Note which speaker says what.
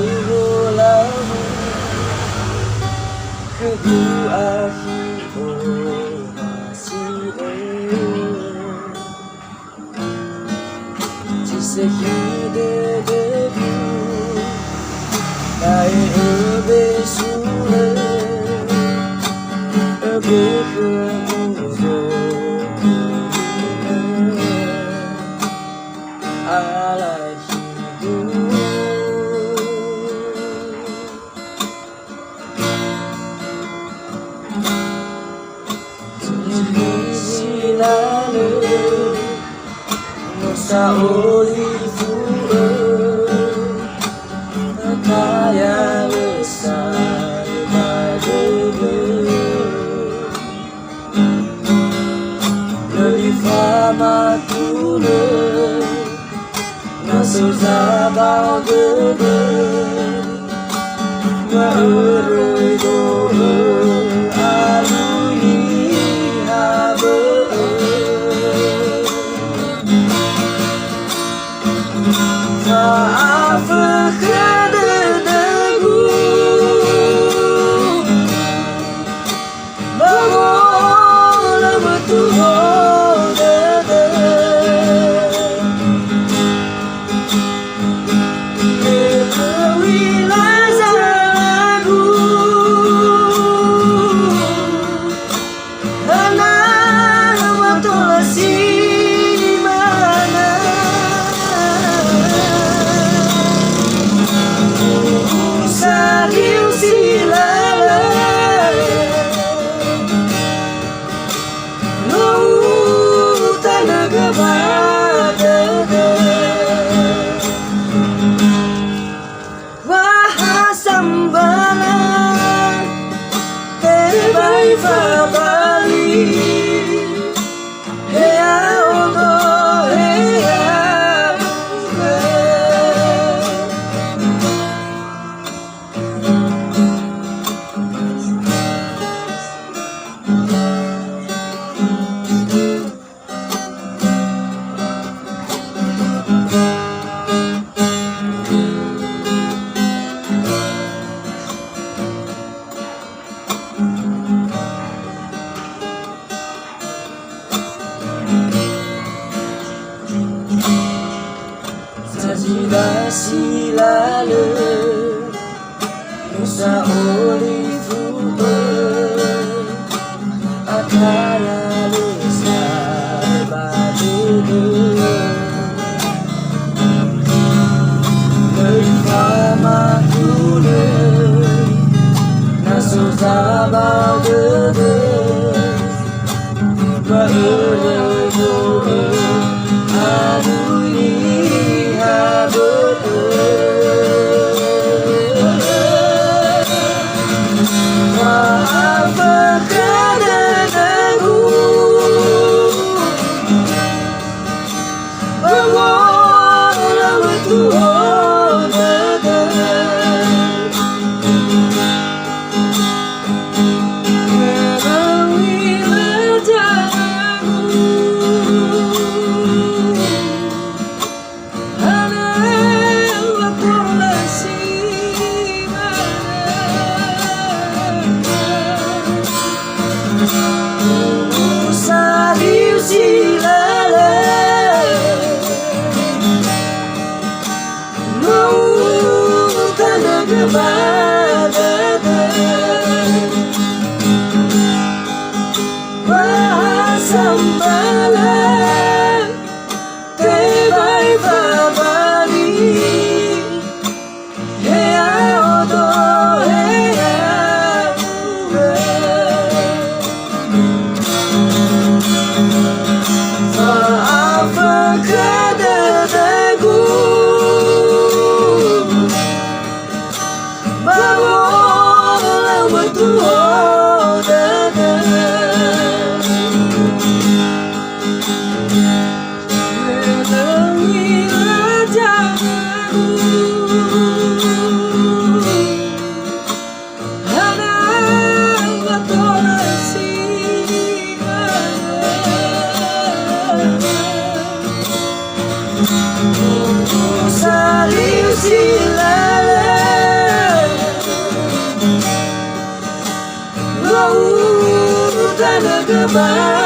Speaker 1: Safakulamu Kebu akhiko masih Cisehide debu Nai ebe sule Ebe kemuzo Alai Nusa olivu kaya besar badege Lebih fama tule Nasu zabal gede Ngeroi dohe aluni habe Maaf kededegu Bawa betul dede Kewilah zalagu Anak betul si Sariu silala Lautan nagabada Wahasambala Terbai fabali Hea odo hea Sajidasi lalu Nusa olivu Akaya besar badege Leifama kule Nasu zabal gede Bae-bae adui Maaf kededegu Bawa betul dede Kewilah zalagu Sariu silala Lautan nagabada Wahasambala Terbai fabali Hea odo hea Maaf kededegu nagbago